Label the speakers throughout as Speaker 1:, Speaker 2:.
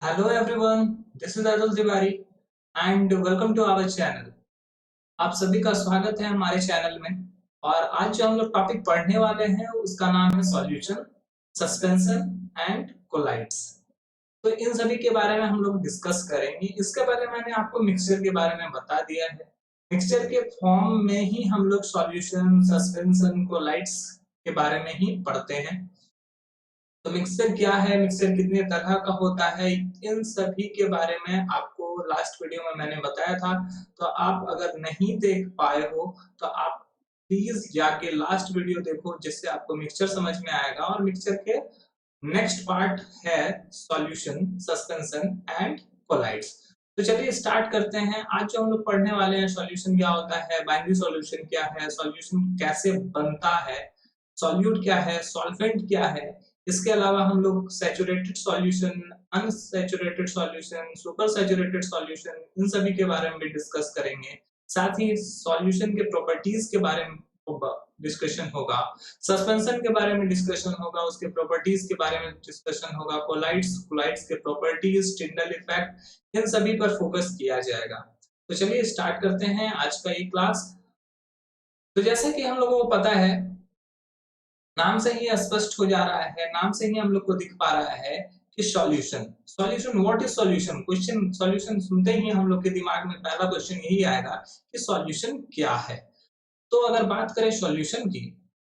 Speaker 1: Hello everyone, this is Atul Tiwari and welcome to our channel. आप सभी का स्वागत है हमारे चैनल में। और आज जो हम लोग टॉपिक पढ़ने वाले हैं उसका नाम है सॉल्यूशन, सस्पेंशन एंड कोलाइड्स। तो इन सभी के बारे में हम लोग डिस्कस करेंगे। इसके पहले मैंने आपको मिक्सचर के बारे में बता दिया है। मिक्सचर के फॉर्म में ही हम लोग सॉल्यूशन, सस्पेंशन, कोलाइड्स के बारे में ही पढ़ते हैं। तो मिक्सर क्या है, मिक्सर कितने तरह का होता है, इन सभी के बारे में आपको लास्ट वीडियो में मैंने बताया था। तो आप अगर नहीं देख पाए हो तो आप प्लीज जाके लास्ट वीडियो देखो, जिससे आपको मिक्सचर समझ में आएगा। और मिक्सचर के नेक्स्ट पार्ट है सॉल्यूशन, सस्पेंशन एंड कोलाइड्स। तो चलिए स्टार्ट करते हैं। आज जो हम लोग पढ़ने वाले हैं, सॉल्यूशन क्या होता है, बाइनरी सॉल्यूशन क्या है, सॉल्यूशन कैसे बनता है, सॉल्यूट क्या है, सॉल्वेंट क्या है। इसके अलावा हम लोग saturated solution, unsaturated solution, super saturated solution, इन सभी के बारे में भी डिस्कस करेंगे। साथ ही सॉल्यूशन के प्रॉपर्टीज के बारे में डिस्कशन होगा, सस्पेंशन के बारे में डिस्कशन होगा, उसके प्रॉपर्टीज के बारे में डिस्कशन होगा, कोलाइड्स, कोलाइड्स के प्रॉपर्टीज, टिंडल इफेक्ट, इन सभी पर फोकस किया जाएगा। तो चलिए स्टार्ट करते हैं आज का ये क्लास। तो जैसे कि हम लोगों को पता है, नाम से ही स्पष्ट हो जा रहा है, नाम से ही हम लोग को दिख पा रहा है कि solution, solution what is solution. Question solution सुनते ही हम लोग के दिमाग में पहला क्वेश्चन यही आएगा कि सॉल्यूशन क्या है। तो अगर बात करें सॉल्यूशन की,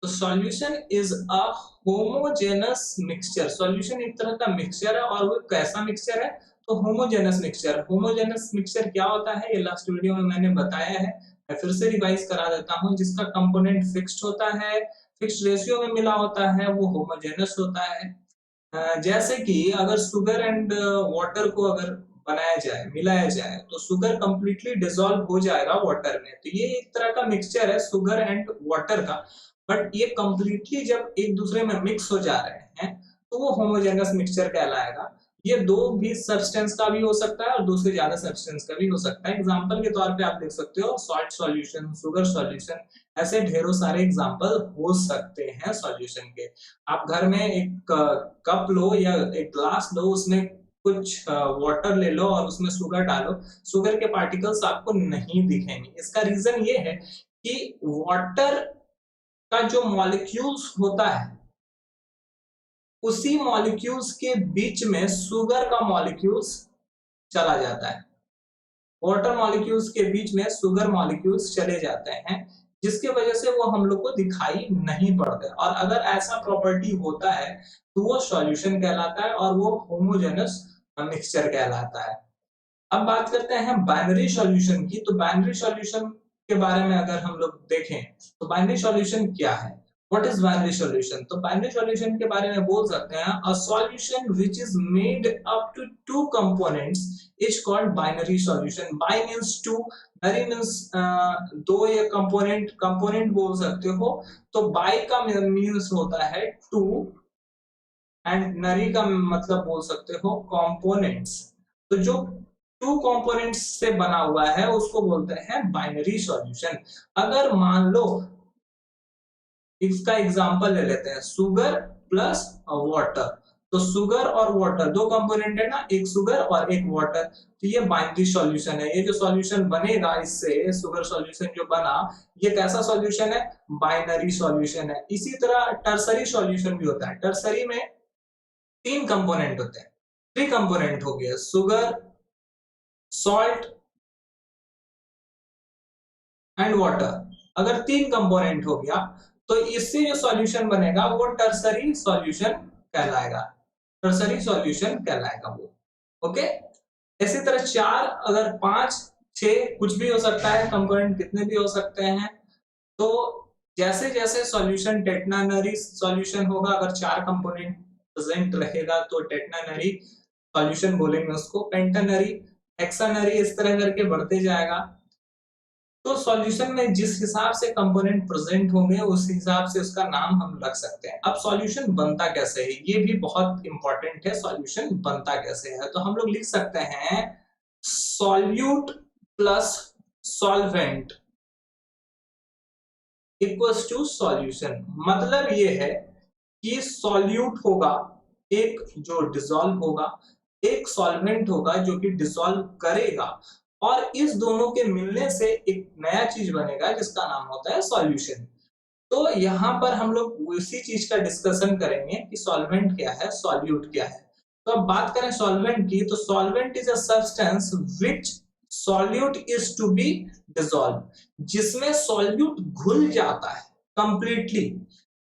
Speaker 1: तो solution is a homogeneous mixture. Solution एक तरह का मिक्सचर है, और वो कैसा मिक्सचर है, तो होमोजेनस मिक्सचर। होमोजेनस मिक्सचर क्या होता है, ये लास्ट वीडियो में मैंने बताया है, मैं फिर से रिवाइज करा देता हूं। जिसका कंपोनेंट फिक्स्ड होता है, फिक्स्ड रेशियो में मिला होता है, वो होमोजेनस होता है। जैसे कि अगर शुगर एंड वाटर को अगर बनाया जाए, मिलाया जाए, तो शुगर कंप्लीटली डिसॉल्व हो जाएगा वाटर में। तो ये एक तरह का मिक्सचर है शुगर एंड वाटर का। बट ये कंप्लीटली जब एक दूसरे में मिक्स हो जा रहे हैं, तो वो होमोजेनस मिक्सचर कहलाएगा। ये दो भी सब्सटेंस का भी हो सकता है और दो से ज्यादा सब्सटेंस का भी हो सकता है। एग्जांपल के तौर पे आप देख सकते हो सॉल्ट सॉल्यूशन, शुगर सॉल्यूशन, ऐसे ढेरों सारे एग्जांपल हो सकते हैं सॉल्यूशन के। आप घर में एक कप लो या एक ग्लास लो, उसमें कुछ वाटर ले लो और उसमें शुगर डालो, शुगर के पार्टिकल्स आपको नहीं दिखेंगे। इसका रीजन ये है कि वाटर का जो मॉलिक्यूल्स होता है, उसी मॉलिक्यूल्स के बीच में शुगर का मॉलिक्यूल्स चला जाता है। वाटर मॉलिक्यूल्स के बीच में शुगर मॉलिक्यूल्स चले जाते हैं, जिसके वजह से वो हम लोग को दिखाई नहीं पड़ते। और अगर ऐसा प्रॉपर्टी होता है तो वो सॉल्यूशन कहलाता है और वो होमोजेनस मिक्सचर कहलाता है। अब बात करते हैं बाइनरी सॉल्यूशन की। तो बाइनरी सॉल्यूशन के बारे में अगर हम लोग देखें, तो बाइनरी सॉल्यूशन क्या है, व्हाट इज बाइनरी सॉल्यूशन। तो बाइनरी सॉल्यूशन के बारे में बोल सकते हैं, a solution which is made up to two components is called binary solution. Bi means two, nary means दो, या कंपोनेंट, कंपोनेंट बोल सकते हो। तो बाई का मींस होता है टू, एंड नरी का मतलब बोल सकते हो कंपोनेंट्स। तो जो टू कंपोनेंट्स से बना हुआ है उसको बोलते हैं बाइनरी सॉल्यूशन। अगर मान लो, इसका एग्जांपल ले लेते हैं, शुगर प्लस वाटर। तो शुगर और वाटर दो कंपोनेंट है ना, एक शुगर और एक वाटर। तो ये बाइनरी सॉल्यूशन है। ये जो सॉल्यूशन बनेगा, इससे शुगर सॉल्यूशन जो बना, ये कैसा सॉल्यूशन है, बाइनरी सॉल्यूशन है। इसी तरह टर्सरी सॉल्यूशन भी होता है। टर्सरी में तीन कंपोनेंट होते हैं, थ्री कंपोनेंट हो गया, शुगर, सॉल्ट एंड वाटर। अगर तीन कंपोनेंट हो गया, तो इससे जो सॉल्यूशन बनेगा वो टर्सरी सॉल्यूशन कहलाएगा। टर्सरी सॉल्यूशन कहलाएगा वो। ओके। इसी तरह चार, अगर पांच, छह, कुछ भी हो सकता है, कंपोनेंट कितने भी हो सकते हैं। तो जैसे जैसे सॉल्यूशन टेट्रानरी सॉल्यूशन होगा, अगर चार कंपोनेंट प्रेजेंट रहेगा तो टेट्रानरी सॉल्यूशन बोलेंगे उसको। पेंटानरी, हेक्सानरी, इस तरह करके बढ़ते जाएगा। तो सॉल्यूशन में जिस हिसाब से कंपोनेंट प्रेजेंट होंगे, उस हिसाब से उसका नाम हम रख सकते हैं। अब सॉल्यूशन बनता कैसे है, ये भी बहुत इंपॉर्टेंट है। सॉल्यूशन बनता कैसे है, तो हम लोग लिख सकते हैं solute plus solvent equals to solution. मतलब ये है कि सॉल्यूट होगा एक जो डिसॉल्व होगा, एक सॉल्वेंट होगा जो कि डिसॉल्व करेगा और इस दोनों के मिलने से एक नया चीज बनेगा जिसका नाम होता है सॉल्यूशन। तो यहाँ पर हम लोग उसी चीज का डिस्कशन करेंगे कि सॉल्वेंट क्या है, सॉल्यूट क्या है। तो अब बात करें सॉल्वेंट की, तो solvent is a substance which solute is to be dissolve, जिसमें सॉल्यूट घुल जाता है कंप्लीटली,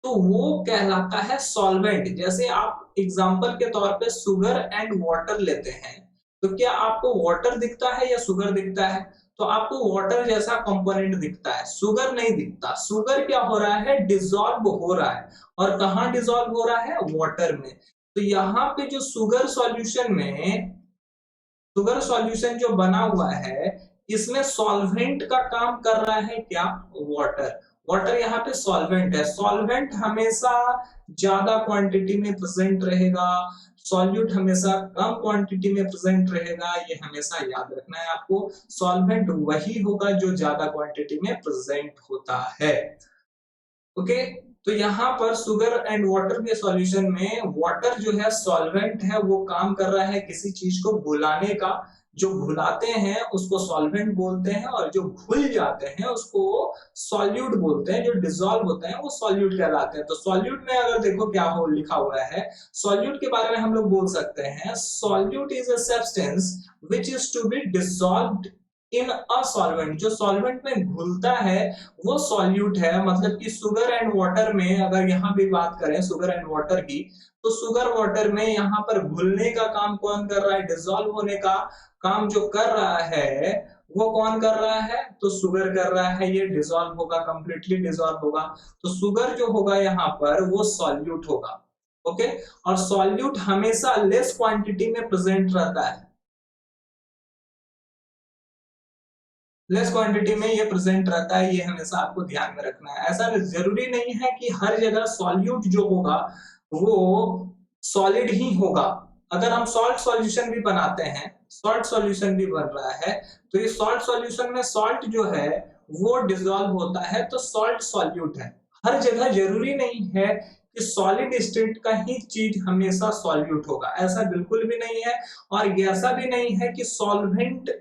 Speaker 1: तो वो कहलाता है सॉल्वेंट। जैसे आप एग्जांपल के तौर पे शुगर एंड वाटर लेते हैं, तो क्या आपको वाटर दिखता है या शुगर दिखता है? तो आपको वाटर जैसा कंपोनेंट दिखता है, शुगर नहीं दिखता। शुगर क्या हो रहा है, डिसॉल्व हो रहा है, और कहाँ डिसॉल्व हो रहा है, वाटर में। तो यहाँ पे जो शुगर सॉल्यूशन जो बना हुआ है, इसमें सॉल्वेंट का काम कर रहा है क्या, वाटर। वाटर यहाँ पे सॉल्वेंट है। सॉल्वेंट हमेशा ज्यादा क्वांटिटी में प्रेजेंट रहेगा, सॉल्यूट हमेशा कम क्वांटिटी में प्रेजेंट रहेगा। ये हमेशा याद रखना है आपको। सॉल्वेंट वही होगा जो ज्यादा क्वांटिटी में प्रेजेंट होता है। ओके, तो यहाँ पर शुगर एंड वाटर के सॉल्यूशन में वाटर जो है सॉल्वेंट है, वो काम कर रहा है किसी चीज को घुलाने का। जो घुलाते हैं उसको सॉल्वेंट बोलते हैं, और जो घुल जाते हैं उसको सॉल्यूट बोलते हैं। जो डिसॉल्व होते हैं वो सॉल्यूट कहलाते हैं। तो सॉल्यूट में अगर देखो क्या हो लिखा हुआ है, सॉल्यूट के बारे में हम लोग बोल सकते हैं, solute is a substance which is to be dissolved in a solvent. जो सॉल्वेंट में घुलता है वो सॉल्यूट है। मतलब कि शुगर एंड वाटर में अगर यहाँ भी बात करें शुगर एंड वाटर की, तो शुगर वाटर में यहाँ पर घुलने का काम कौन कर रहा है, डिसॉल्व होने का काम जो कर रहा है वो कौन कर रहा है, तो शुगर कर रहा है। ये डिसॉल्व होगा, कंप्लीटली डिसॉल्व होगा। तो शुगर जो होगा यहाँ पर वो सॉल्यूट होगा। ओके, और सॉल्यूट हमेशा लेस क्वांटिटी में प्रेजेंट रहता है, लेस क्वांटिटी में ये प्रेजेंट रहता है। ये हमेशा आपको ध्यान में रखना है। ऐसा जरूरी नहीं है कि हर जगह सॉल्यूट जो होगा वो सॉलिड ही होगा। अगर हम सॉल्ट सॉल्यूशन भी बनाते हैं, सॉल्ट सॉल्यूशन भी बन रहा है, तो ये सॉल्ट सॉल्यूशन में सॉल्ट जो है वो डिसॉल्व होता है, तो सॉल्ट सॉल्यूट है। हर जगह जरूरी नहीं है कि सॉलिड स्टेट का ही चीज हमेशा सॉल्यूट होगा, ऐसा बिल्कुल भी नहीं है। और ऐसा भी नहीं है कि सॉल्वेंट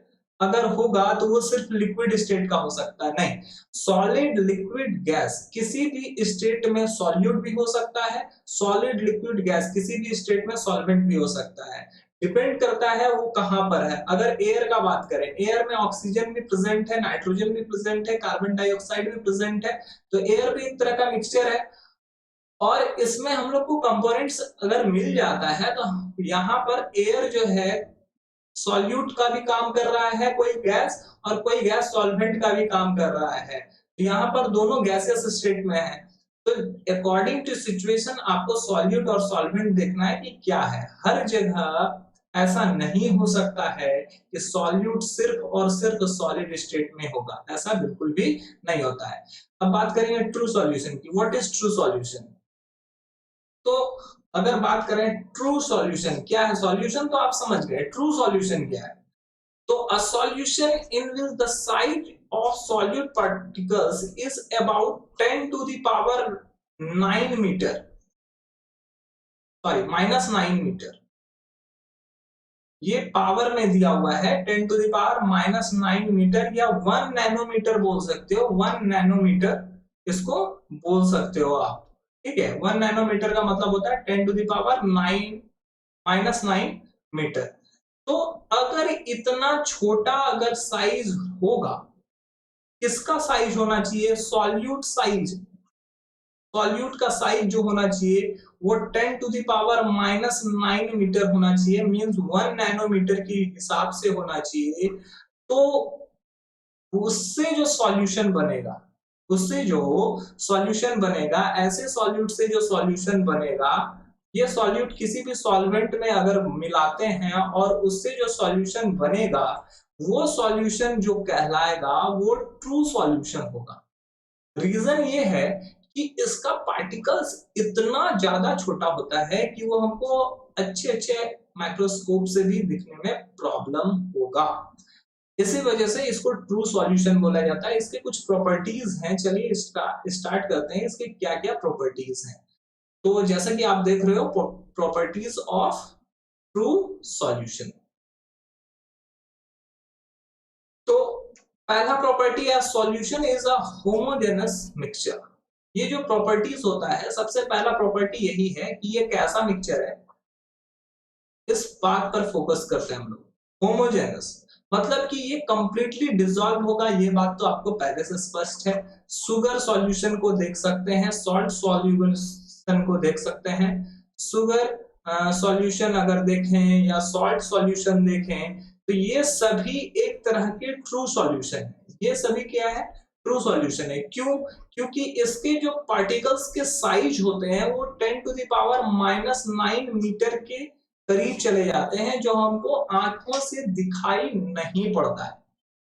Speaker 1: अगर होगा तो वो सिर्फ लिक्विड स्टेट का हो सकता है, नहीं। सॉलिड, लिक्विड, गैस किसी भी स्टेट में सॉल्यूट भी हो सकता है, सॉलिड, लिक्विड, गैस किसी भी स्टेट में सॉल्वेंट भी हो सकता है। डिपेंड करता है वो कहां पर है। अगर एयर का बात करें, एयर में ऑक्सीजन भी प्रेजेंट है, नाइट्रोजन भी प्रेजेंट है, कार्बन डाइऑक्साइड भी प्रेजेंट है, तो एयर भी एक तरह का मिक्सचर है। और इसमें हम लोग को कंपोनेंट्स अगर मिल जाता है तो यहाँ पर एयर जो है सॉल्यूट का भी काम कर रहा है कोई गैस, और कोई गैस सॉल्वेंट का भी काम कर रहा है। तो यहाँ पर दोनों गैसेस स्टेट में है। तो अकॉर्डिंग टू सिचुएशन आपको सॉल्यूट और सॉल्वेंट देखना है कि क्या है। हर जगह ऐसा नहीं हो सकता है कि सॉल्यूट सिर्फ और सिर्फ सॉलिड स्टेट में होगा, ऐसा बिल्कुल भी नहीं होता है। अब बात करेंगे ट्रू सॉल्यूशन की। What is true solution? तो अगर बात करें ट्रू सॉल्यूशन क्या है, सॉल्यूशन तो आप समझ गए, ट्रू सॉल्यूशन क्या है? तो a solution in which the size of solute particles is about 10 to the power 9 meter, sorry -9 metre. ये पावर में दिया हुआ है 10 टू द पावर -9 मीटर, या 1 नैनोमीटर बोल सकते हो। 1 नैनोमीटर इसको बोल सकते हो आप, ठीक है। 1 नैनोमीटर का मतलब होता है 10 टू द पावर 9 -9 मीटर। तो अगर इतना छोटा अगर साइज होगा, किसका साइज होना चाहिए, सॉल्यूट साइज। सॉल्यूट का साइज जो होना चाहिए वो 10 टू द पावर -9 मीटर होना चाहिए, मींस 1 नैनोमीटर के हिसाब से होना चाहिए। तो उससे जो सॉल्यूशन बनेगा, उससे जो सॉल्यूशन बनेगा, ऐसे सॉल्यूट से जो सॉल्यूशन बनेगा, ये सॉल्यूट किसी भी सॉल्वेंट में अगर मिलाते हैं और उससे जो सॉल्यूशन बनेगा, वो सॉल्यूशन जो कहलाएगा वो ट्रू सॉल्यूशन होगा। रीजन ये है कि इसका पार्टिकल्स इतना ज्यादा छोटा होता है कि वो हमको अच्छे अच्छे माइक्रोस्कोप से भी दिखने में प्रॉब्लम होगा। इसी वजह से इसको ट्रू सॉल्यूशन बोला जाता है। इसके कुछ प्रॉपर्टीज हैं, चलिए स्टार्ट करते हैं इसके क्या क्या प्रॉपर्टीज हैं। तो जैसा कि आप देख रहे हो, प्रॉपर्टीज ऑफ ट्रू सॉल्यूशन। तो पहला प्रॉपर्टी है solution is a homogeneous mixture. ये जो प्रॉपर्टीज होता है, सबसे पहला प्रॉपर्टी यही है कि ये कैसा मिक्सचर है, इस बात पर फोकस करते हैं हम लोग। होमोजेनस मतलब कि ये कंप्लीटली डिसॉल्व होगा, ये बात तो आपको पहले से स्पष्ट है। शुगर सॉल्यूशन को देख सकते हैं, सॉल्ट सॉल्यूशन को देख सकते हैं। शुगर सॉल्यूशन अगर देखें या सॉल्ट सॉल्यूशन देखें तो ये सभी एक तरह के ट्रू सॉल्यूशन है। ये सभी क्या है, ट्रू सॉल्यूशन है। क्यों? क्योंकि इसके जो पार्टिकल्स के साइज होते हैं वो 10 टू द पावर -9 मीटर के करीब चले जाते हैं, जो हमको आंखों से दिखाई नहीं पड़ता है।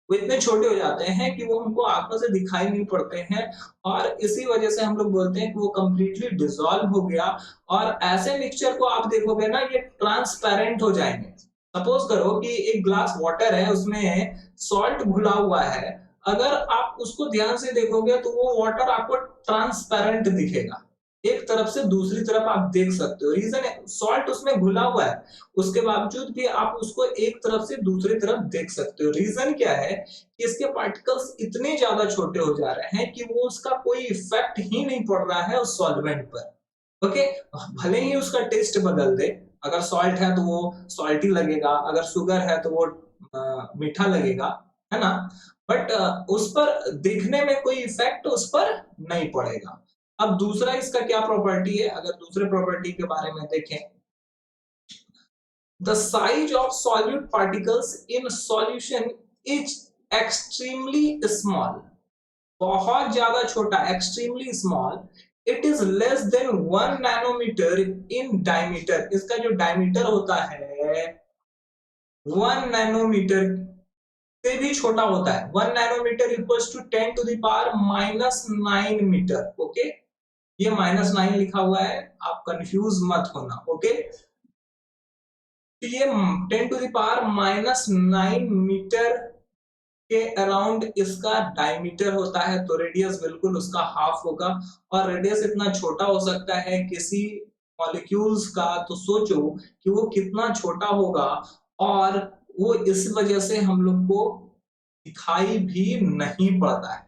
Speaker 1: वो इतने छोटे हो जाते हैं कि वो हमको आंखों से दिखाई नहीं पड़ते हैं, और इसी वजह से हम लोग बोलते हैं कि वो कंप्लीटली डिसॉल्व हो गया। और ऐसे मिक्सचर को आप देखोगे ना, ये ट्रांसपेरेंट हो जाएंगे। सपोज करो कि एक ग्लास वाटर है, उसमें सॉल्ट घुला हुआ है। अगर आप उसको ध्यान से देखोगे तो वो वाटर आपको ट्रांसपेरेंट दिखेगा, एक तरफ से दूसरी तरफ आप देख सकते हो। रीजन है, सॉल्ट उसमें घुला हुआ है, उसके बावजूद भी आप उसको एक तरफ से दूसरी तरफ देख सकते हो। रीजन क्या है कि इसके पार्टिकल्स इतने ज्यादा छोटे हो जा रहे हैं कि वो उसका कोई इफेक्ट ही नहीं पड़ रहा है उस सॉल्वेंट पर। ओके, भले ही उसका टेस्ट बदल दे, अगर सॉल्ट है तो वो सॉल्टी लगेगा, अगर शुगर है तो वो मीठा लगेगा, है ना। बट उस पर दिखने में कोई इफेक्ट उस पर नहीं पड़ेगा। अब दूसरा इसका क्या प्रॉपर्टी है, अगर दूसरे प्रॉपर्टी के बारे में देखें, the size of solute particles in solution is extremely small. बहुत ज्यादा छोटा, extremely small. It is less than 1 nanometre in diameter. इसका जो डायमीटर होता है 1 नैनोमीटर से भी छोटा होता है। 1 nanometre equals to 10 to the power -9 metre. Okay, ये -9 लिखा हुआ है, आप कंफ्यूज मत होना। ओके, तो ये 10 टू द पावर -9 मीटर के अराउंड इसका डायमीटर होता है, तो रेडियस बिल्कुल उसका हाफ होगा। और रेडियस इतना छोटा हो सकता है किसी मॉलिक्यूल्स का, तो सोचो कि वो कितना छोटा होगा। और वो इस वजह से हम लोग को दिखाई भी नहीं पड़ता है।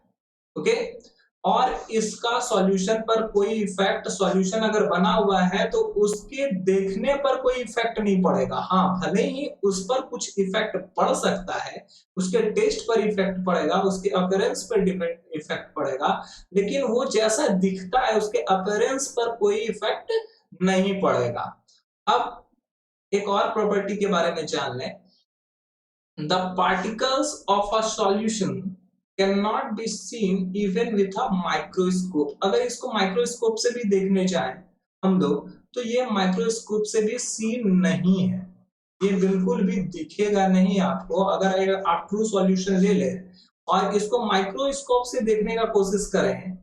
Speaker 1: ओके, और इसका सॉल्यूशन पर कोई इफेक्ट, सॉल्यूशन अगर बना हुआ है तो उसके देखने पर कोई इफेक्ट नहीं पड़ेगा। हाँ, भले ही उस पर कुछ इफेक्ट पड़ सकता है, उसके टेस्ट पर इफेक्ट पड़ेगा, उसके अपीयरेंस पर इफेक्ट पड़ेगा, लेकिन वो जैसा दिखता है उसके अपीयरेंस पर कोई इफेक्ट नहीं पड़ेगा। अब एक और प्रॉपर्टी के बारे में जान लें। The particles of a solution can not be seen even with a microscope. अगर इसको माइक्रोस्कोप से भी देखने जाएं हम लोग, तो ये माइक्रोस्कोप से भी सीन नहीं है, ये बिल्कुल भी दिखेगा नहीं आपको। अगर आप ट्रू सॉल्यूशन ले लें और इसको माइक्रोस्कोप से देखने का कोशिश करें,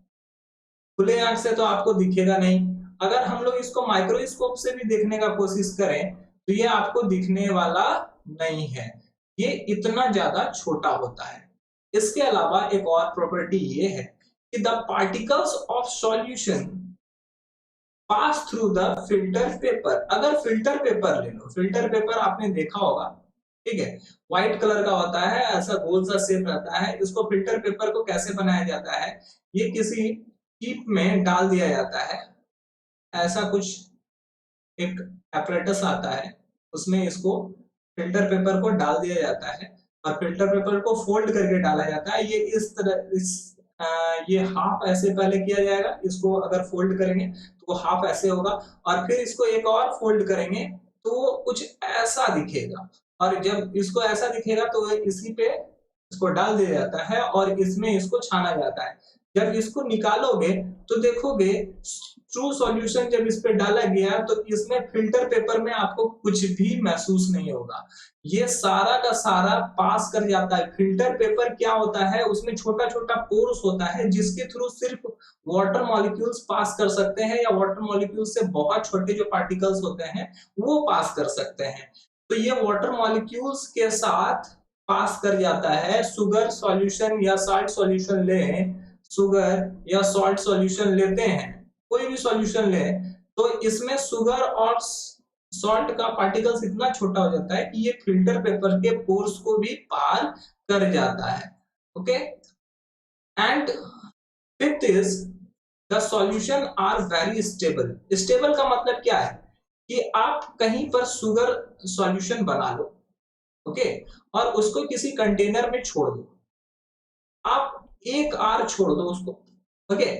Speaker 1: खुले आंख से तो आपको दिखेगा नहीं। अगर हम लोग इसको माइक्रोस्कोप से भी देखने का कोशिश करें तो ये आपको दिखने वाला नहीं है, ये इतना ज्यादा छोटा होता है। इसके अलावा एक और प्रॉपर्टी ये है कि the particles of solution pass through the filter paper. अगर फिल्टर पेपर ले लो, फिल्टर पेपर आपने देखा होगा, ठीक है, व्हाइट कलर का होता है, ऐसा गोल सा शेप रहता है। इसको फिल्टर पेपर को कैसे बनाया जाता है, ये किसी कीप में डाल दिया जाता है, ऐसा कुछ एक apparatus आता है, उसमें इसको फिल्टर पेपर को डाल दिया जाता है और फिल्टर पेपर को फोल्ड करके डाला जाता है। ये इस तरह ये हाफ ऐसे पहले किया जाएगा, इसको अगर फोल्ड करेंगे तो वो हाफ ऐसे होगा, और फिर इसको एक और फोल्ड करेंगे तो वो कुछ ऐसा दिखेगा। और जब इसको ऐसा दिखेगा तो इसी पे इसको डाल दिया जाता है और इसमें इसको छाना जाता है। जब इसको निकालोगे तो देखोगे ट्रू सॉल्यूशन जब इस पे डाला गया तो इसमें फिल्टर पेपर में आपको कुछ भी महसूस नहीं होगा, ये सारा का सारा पास कर जाता है। फिल्टर पेपर क्या होता है, उसमें छोटा छोटा पोर्स होता है जिसके थ्रू सिर्फ वाटर मॉलिक्यूल्स पास कर सकते हैं, या वाटर मॉलिक्यूल्स से बहुत छोटे जो पार्टिकल्स होते हैं वो पास कर सकते हैं। तो ये वाटर मॉलिक्यूल्स के साथ पास कर जाता है। शुगर सॉल्यूशन या साल्ट सॉल्यूशन लें, शुगर या सॉल्ट सॉल्यूशन लेते हैं, कोई भी सॉल्यूशन लें, तो इसमें शुगर और सॉल्ट का पार्टिकल्स इतना छोटा हो जाता है कि ये फिल्टर पेपर के पोर्स को भी पार कर जाता है। Okay, and fifth is the solution are very stable. Stable का मतलब क्या है कि आप कहीं पर शुगर सॉल्यूशन बना लो, ओके, और उसको किसी कंटेनर में छोड़ दो, आप एक आर छोड़ दो उसको, ओके,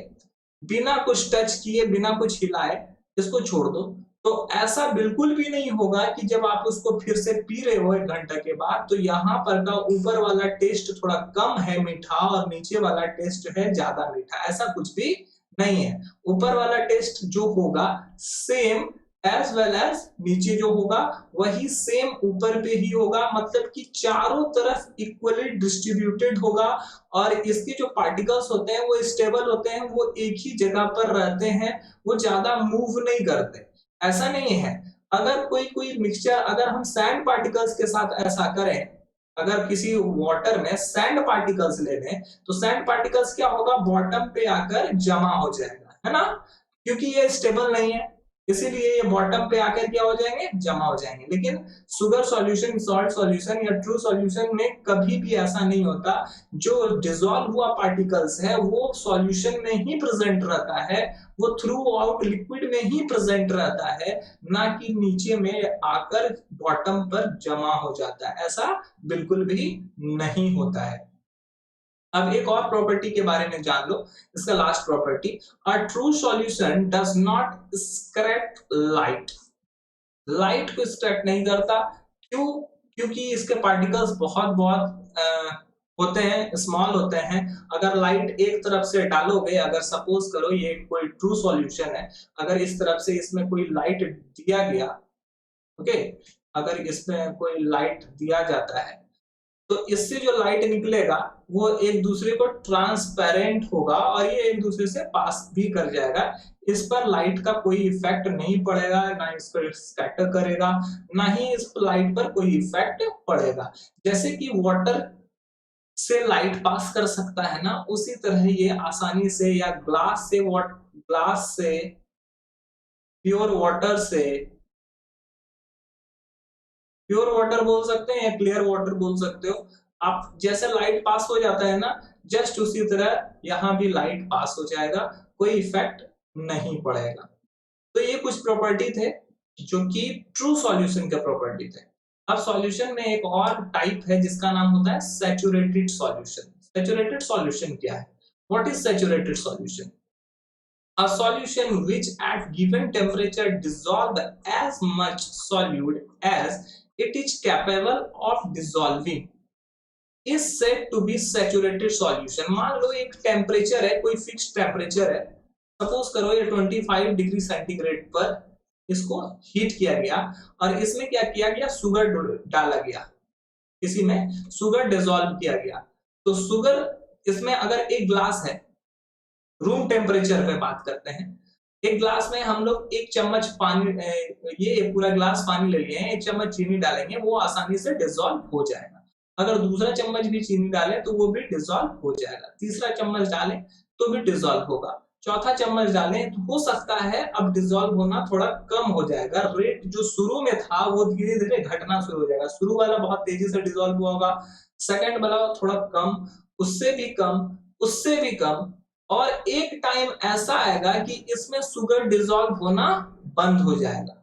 Speaker 1: बिना कुछ टच किए बिना कुछ हिलाए इसको छोड़ दो, तो ऐसा बिल्कुल भी नहीं होगा कि जब आप उसको फिर से पी रहे हो 1 घंटा के बाद तो यहाँ पर का ऊपर वाला टेस्ट थोड़ा कम है मीठा और नीचे वाला टेस्ट है ज्यादा मीठा, ऐसा कुछ भी नहीं है। ऊपर वाला टेस्ट जो होगा सेम एज वेल एज नीचे जो होगा वही सेम ऊपर पे ही होगा, मतलब कि चारों तरफ इक्वली डिस्ट्रीब्यूटेड होगा और इसके जो पार्टिकल्स होते हैं वो स्टेबल होते हैं, वो एक ही जगह पर रहते हैं, वो ज्यादा मूव नहीं करते। ऐसा नहीं है, अगर कोई मिक्सचर अगर हम सैंड पार्टिकल्स के साथ ऐसा करें, अगर किसी वाटर में सैंड पार्टिकल्स ले लें तो सैंड पार्टिकल्स क्या होगा, बॉटम पे आकर जमा हो जाएगा, है ना, क्योंकि ये स्टेबल नहीं है इसीलिए ये बॉटम पे आकर क्या हो जाएंगे, जमा हो जाएंगे। लेकिन शुगर सॉल्यूशन, सॉल्ट सॉल्यूशन या ट्रू सॉल्यूशन में कभी भी ऐसा नहीं होता, जो डिसॉल्व हुआ पार्टिकल्स है वो सॉल्यूशन में ही प्रेजेंट रहता है, वो थ्रू आउट लिक्विड में ही प्रेजेंट रहता है, ना कि नीचे में आकर बॉटम पर जमा हो जाता है, ऐसा बिल्कुल भी नहीं होता है। अब एक और प्रॉपर्टी के बारे में जान लो, इसका last property, a true solution does not scrap light. Light को स्क्रैप नहीं करता, क्यों? क्योंकि इसके पार्टिकल्स बहुत बहुत होते हैं, स्मॉल होते हैं। अगर लाइट एक तरफ से डालोगे, अगर सपोज करो ये कोई ट्रू सॉल्यूशन है, अगर इस तरफ से इसमें कोई लाइट दिया गया, ओके, अगर इसमें कोई लाइट दिया जाता है तो इससे जो लाइट निकलेगा वो एक दूसरे को ट्रांसपेरेंट होगा और ये एक दूसरे से पास भी कर जाएगा, इस पर लाइट का कोई इफेक्ट नहीं पड़ेगा, ना इस पर स्कैटर करेगा, ना ही इस लाइट पर कोई इफेक्ट पड़ेगा। जैसे कि वाटर से लाइट पास कर सकता है ना, उसी तरह ये आसानी से, या ग्लास से, प्योर वाटर से, प्योर वाटर बोल सकते हैं या क्लियर वाटर बोल सकते हो आप, जैसे लाइट पास हो जाता है ना, जस्ट उसी तरह यहाँ भी लाइट पास हो जाएगा, कोई इफेक्ट नहीं पड़ेगा। तो ये कुछ प्रॉपर्टी थे जो कि ट्रू सॉल्यूशन के प्रॉपर्टी थे। अब सॉल्यूशन में एक और टाइप है जिसका नाम होता है सैचुरेटेड सॉल्यूशन। सैचुरेटेड सॉल्यूशन क्या है? What is saturated solution? A solution which at given temperature dissolve as much solute as it is capable of dissolving is said to be saturated solution। मान लो एक temperature है, कोई fix temperature है, suppose करो ये 25 degree centigrade पर इसको heat किया गया और इसमें क्या किया गया, शुगर डाला गया, इसी में शुगर डिसॉल्व किया गया। तो शुगर इसमें अगर एक ग्लास है, रूम टेम्परेचर पे बात करते हैं, एक ग्लास में हम लोग 1 चम्मच पानी, ये पूरा ग्लास पानी ले लिए हैं, 1 चम्मच चीनी डालेंगे, वो आसानी से डिसॉल्व हो जाएगा। अगर दूसरा चम्मच भी चीनी डालें तो वो भी डिसॉल्व हो जाएगा, तीसरा चम्मच डालें तो भी डिसॉल्व होगा, चौथा चम्मच डालें तो हो सकता है अब डिसॉल्व होना थोड़ा कम हो जाएगा, रेट जो शुरू में था वो धीरे धीरे घटना शुरू हो जाएगा। शुरू वाला बहुत तेजी से डिसॉल्व हुआ होगा, सेकंड वाला थोड़ा कम, उससे भी कम, उससे भी कम, और एक टाइम ऐसा आएगा कि इसमें शुगर डिसॉल्व होना बंद हो जाएगा।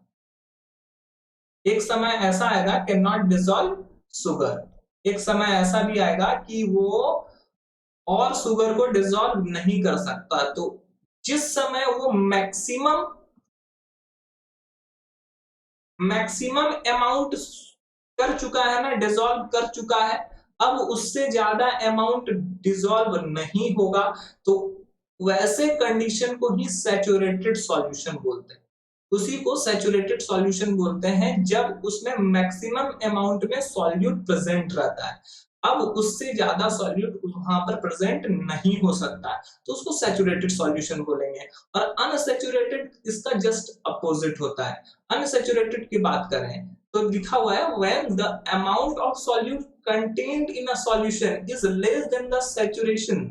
Speaker 1: एक समय ऐसा आएगा कैन नॉट डिसॉल्व शुगर। एक समय ऐसा भी आएगा कि वो और शुगर को डिसॉल्व नहीं कर सकता। तो जिस समय वो मैक्सिमम अमाउंट कर चुका है ना, डिसॉल्व कर चुका है, अब उससे ज्यादा अमाउंट डिसॉल्व नहीं होगा, तो वैसे कंडीशन को ही सैचुरेटेड सॉल्यूशन बोलते हैं। उसी को सैचुरेटेड सॉल्यूशन बोलते हैं जब उसमें मैक्सिमम अमाउंट में सॉल्यूट प्रेजेंट रहता है, अब उससे ज्यादा सॉल्यूट वहां पर प्रेजेंट नहीं हो सकता, तो उसको सैचुरेटेड सॉल्यूशन बोलेंगे। और अनसैचुरेटेड इसका जस्ट अपोजिट होता है। अनसैचुरेटेड की बात करें तो लिखा हुआ है when the amount of solute contained in a solution is less than the saturation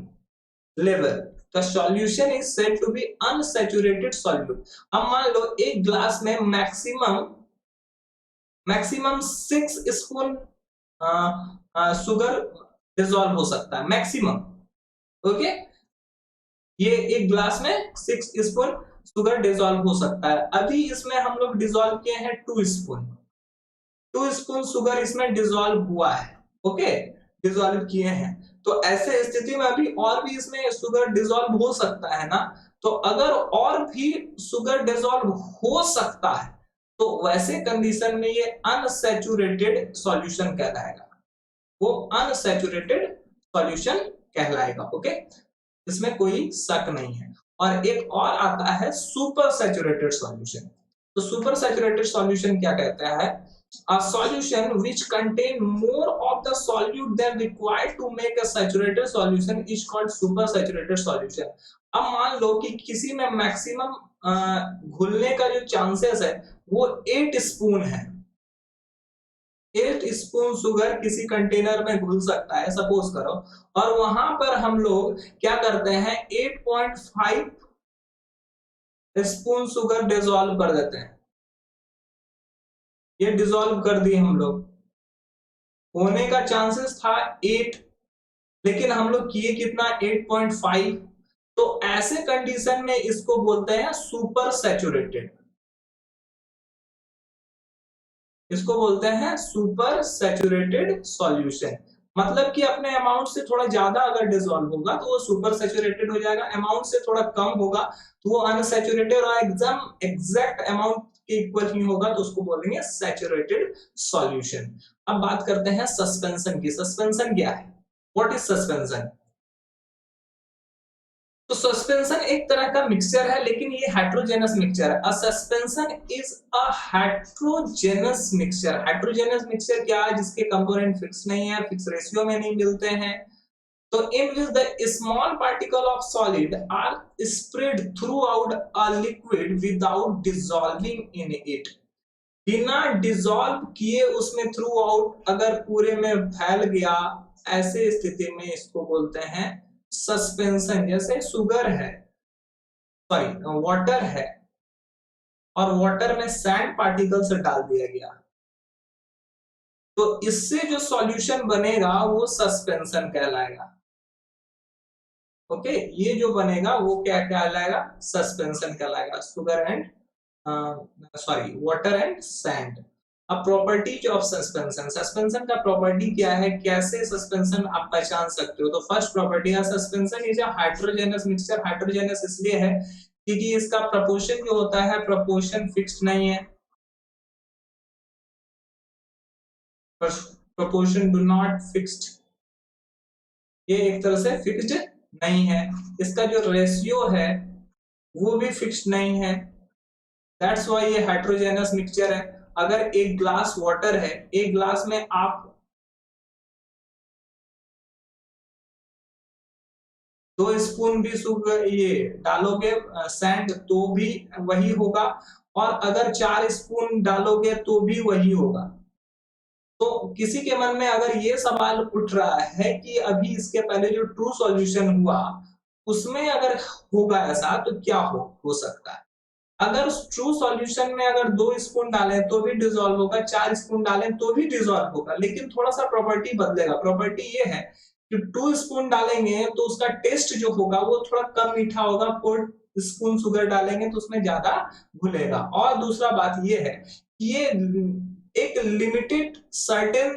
Speaker 1: level, the solution is said to be unsaturated solute। अब मान लो एक ग्लास में maximum maximum 6 spoon sugar dissolve हो सकता है मैक्सिमम। ओके, ये एक glass में 6 स्पून शुगर डिसॉल्व हो सकता है। अभी इसमें हम लोग डिसॉल्व किए हैं 2 स्पून, 2 स्पून शुगर इसमें डिसॉल्व हुआ है। ओके, डिसॉल्व किए हैं। तो ऐसे स्थिति में अभी और भी इसमें शुगर डिसॉल्व हो सकता है ना। तो अगर और भी शुगर डिसॉल्व हो सकता है तो वैसे कंडीशन में ये अनसैचुरेटेड सॉल्यूशन कहलाएगा, वो अनसैचुरेटेड सॉल्यूशन कहलाएगा। ओके, इसमें कोई शक नहीं है। और एक और आता है सुपर सैचुरेटेड सॉल्यूशन। तो सुपर सैचुरेटेड सॉल्यूशन क्या कहता है? A solution which contain more of the solute than required to make a saturated solution is called super saturated solution। अब मान लो कि किसी में मैक्सिमम घुलने का जो चांसेस है वो 8 स्पून है, 8 स्पून शुगर किसी कंटेनर में घुल सकता है सपोज करो, और वहां पर हम लोग क्या करते हैं 8.5 स्पून शुगर डिसॉल्व कर देते हैं। ये डिसॉल्व कर दिए हम लोग, होने का चांसेस था 8, लेकिन हम लोग किए कितना 8.5। तो ऐसे कंडीशन में इसको बोलते हैं सुपर सैचुरेटेड, इसको बोलते हैं सुपर सैचुरेटेड सॉल्यूशन। मतलब कि अपने अमाउंट से थोड़ा ज्यादा अगर डिसॉल्व होगा तो वो सुपर सैचुरेटेड हो जाएगा, अमाउंट से थोड़ा कम होगा तो वो अनसैचुरेटेड, और एकदम एग्जैक्ट अमाउंट के इक्वल ही होगा तो उसको बोलेंगे सैचुरेटेड सॉल्यूशन। अब बात करते हैं सस्पेंशन की। सस्पेंशन क्या है? What is suspension? तो सस्पेंशन एक तरह का मिक्सचर है, लेकिन ये हेट्रोजेनस मिक्सचर है। अ suspension is a heterogeneous mixture. Heterogeneous mixture क्या है? जिसके कंपोनेंट फिक्स नहीं है, फिक्स रेशियो में नहीं मिलते हैं। तो in which the small particle of solid are spread throughout a liquid without dissolving in it। बिना डिसॉल्व किए उसमें थ्रू आउट अगर पूरे में फैल गया, ऐसे स्थिति में इसको बोलते हैं सस्पेंशन। जैसे शुगर है, सॉरी वाटर है, और वाटर में सैंड पार्टिकल्स डाल दिया गया, तो इससे जो सॉल्यूशन बनेगा वो सस्पेंशन कहलाएगा। ओके, ये जो बनेगा वो क्या कहलाएगा? सस्पेंशन कहलाएगा। Sugar and sorry water and sand. अब प्रॉपर्टीज ऑफ सस्पेंशन। सस्पेंशन का प्रॉपर्टी क्या है, कैसे सस्पेंशन आप पहचान सकते हो? तो फर्स्ट प्रॉपर्टी है सस्पेंशन इज अ हाइड्रोजेनस मिक्सचर। हाइड्रोजेनस इसलिए है क्योंकि इसका प्रपोर्शन जो होता है प्रपोर्शन फिक्स्ड नहीं है, प्रपोर्शन डू नॉट फिक्स्ड, ये एक तरह से फिक्स्ड नहीं है। इसका जो रेशियो है वो भी फिक्स्ड नहीं है, दैट्स व्हाई ये हेट्रोजेनस मिक्सचर है। अगर एक ग्लास वाटर है, एक ग्लास में आप 2 स्पून भी शुगर ये डालोगे सैंड तो भी वही होगा, और अगर 4 स्पून डालोगे तो भी वही होगा। तो किसी के मन में अगर ये सवाल उठ रहा है कि अभी इसके पहले जो ट्रू सॉल्यूशन हुआ उसमें अगर होगा ऐसा तो क्या हो सकता है? अगर ट्रू सॉल्यूशन में अगर 2 स्पून डालें तो भी डिसॉल्व होगा, 4 स्पून डालें तो भी डिसॉल्व होगा, लेकिन थोड़ा सा प्रॉपर्टी बदलेगा। प्रॉपर्टी ये है कि 2 स्पून डालेंगे तो उसका टेस्ट जो होगा वो थोड़ा कम मीठा होगा, 4 स्पून शुगर डालेंगे तो उसमें ज्यादा घुलेगा। और दूसरा बात ये है कि ये एक लिमिटेड सर्टेन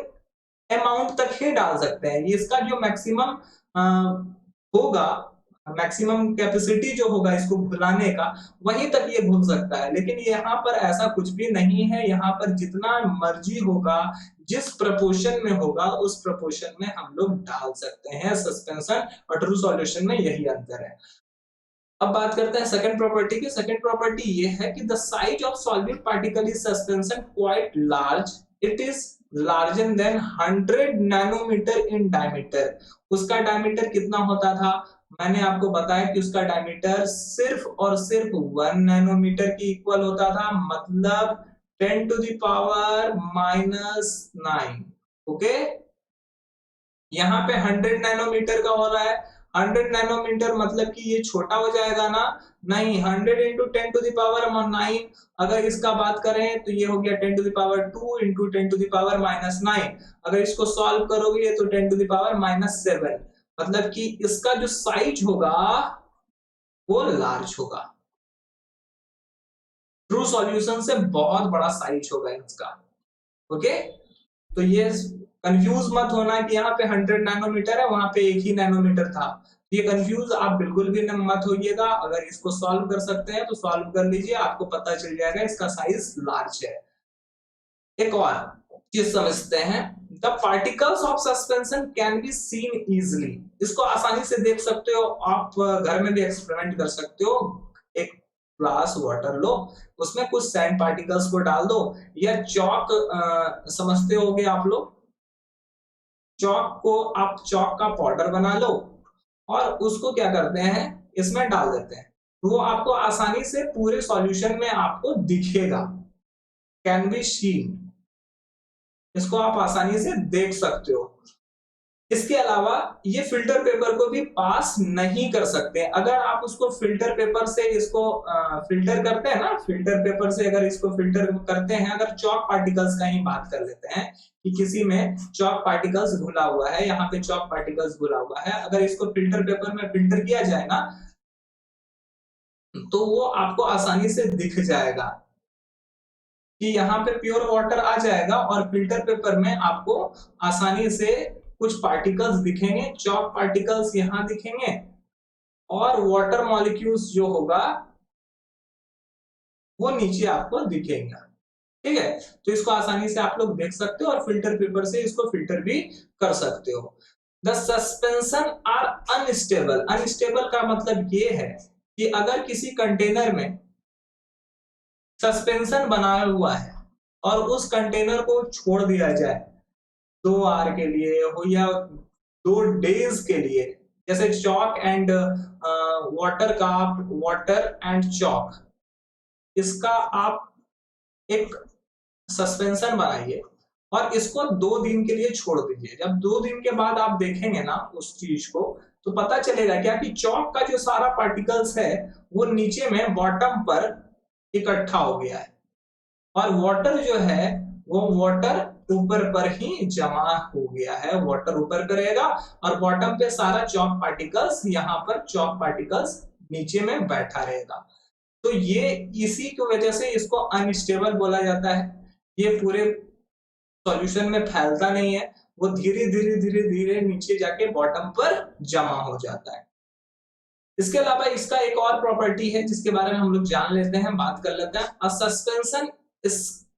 Speaker 1: अमाउंट तक ही डाल सकते हैं। इसका जो मैक्सिमम होगा, मैक्सिमम कैपेसिटी जो होगा इसको घुलाने का, वहीं तक ये घुल सकता है। लेकिन यहाँ पर ऐसा कुछ भी नहीं है, यहाँ पर जितना मर्जी होगा, जिस प्रपोर्शन में होगा उस प्रपोर्शन में हम लोग डाल सकते हैं सस्पेंशन और ट्रू सॉल्यूशन में, यही अंतर है। अब बात करते हैं सेकंड प्रॉपर्टी की। सेकंड प्रॉपर्टी ये है कि the size of solvent particle is suspension quite large, it is larger than 100 nanometre in diameter. उसका डायमीटर कितना होता था? मैंने आपको बताया कि उसका डायमीटर सिर्फ और सिर्फ 1 नैनोमीटर की इक्वल होता था, मतलब 10 टू द पावर -9। ओके, यहाँ पे 100 नैनोमीटर का हो रहा है। 100 नैनोमीटर मतलब कि ये छोटा हो जाएगा ना? नहीं, 100 into 10 to the power 9। अगर इसका बात करें तो ये हो गया 10 to the power 2 into 10 to the power -9। अगर इसको सॉल्व करोगे तो 10 to the power -7। मतलब कि इसका जो साइज होगा वो लार्ज होगा। ट्रू सॉल्यूशन से बहुत बड़ा साइज होगा इसका। ओके, तो ये कंफ्यूज मत होना कि यहाँ पे 100 नैनोमीटर है, वहां पे 1 ही नैनोमीटर था। ये कंफ्यूज आप बिल्कुल भी मत होइएगा। अगर इसको सॉल्व कर सकते हैं तो सॉल्व कर लीजिए, आपको पता चल जाएगा इसका साइज लार्ज है। एक और चीज समझते हैं, the particles of suspension can be seen easily. इसको आसानी से देख सकते हो, आप घर में भी एक्सपेरिमेंट कर सकते हो। एक ग्लास वाटर लो, उसमें कुछ सैंड पार्टिकल्स को डाल दो, या चौक समझते होगे आप लोग, चौक को आप चौक का पाउडर बना लो और उसको क्या करते हैं, इसमें डाल देते हैं, वो आपको आसानी से पूरे सॉल्यूशन में आपको दिखेगा। कैन बी सीन, इसको आप आसानी से देख सकते हो। इसके अलावा ये फिल्टर पेपर को भी पास नहीं कर सकते। अगर आप उसको फिल्टर पेपर से इसको फिल्टर करते हैं ना, फिल्टर पेपर से अगर इसको फिल्टर करते हैं, अगर चॉक पार्टिकल्स का ही बात कर लेते हैं कि किसी में चॉक पार्टिकल्स घुला हुआ है, यहाँ पे चॉक पार्टिकल्स घुला हुआ है, अगर इसको फिल्टर पेपर में फिल्टर किया जाए ना, तो वो आपको आसानी से दिख जाएगा कि यहाँ पे प्योर वाटर आ जाएगा और फिल्टर पेपर में आपको आसानी से कुछ पार्टिकल्स दिखेंगे, चॉक पार्टिकल्स यहाँ दिखेंगे और वाटर मॉलिक्यूल्स जो होगा वो नीचे आपको दिखेगा। ठीक है, तो इसको आसानी से आप लोग देख सकते हो और फिल्टर पेपर से इसको फिल्टर भी कर सकते हो। The suspension are unstable. Unstable का मतलब ये है कि अगर किसी कंटेनर में सस्पेंशन बनाया हुआ है और उस कंटेनर को छोड़ दिया जाए 2 आवर के लिए हो या 2 डेज के लिए, जैसे चॉक एंड वाटर का, वाटर एंड चॉक, इसका आप एक सस्पेंशन बनाइए और इसको 2 दिन के लिए छोड़ दीजिए। जब 2 दिन के बाद आप देखेंगे ना उस चीज को, तो पता चलेगा क्या कि चॉक का जो सारा पार्टिकल्स है वो नीचे में बॉटम पर इकट्ठा हो गया है और वाटर जो है वो वाटर ऊपर पर ही जमा हो गया है। वाटर ऊपर करेगा और बॉटम पे सारा चॉक पार्टिकल्स, यहाँ पर चॉक पार्टिकल्स नीचे में बैठा रहेगा। तो ये इसी की वजह से इसको अनस्टेबल बोला जाता है। ये पूरे सॉल्यूशन में फैलता नहीं है, वो धीरे धीरे धीरे धीरे नीचे जाके बॉटम पर जमा हो जाता है। इसके अलावा इसका एक और प्रॉपर्टी है जिसके बारे में हम लोग जान लेते हैं, बात कर लेते हैं। अ suspension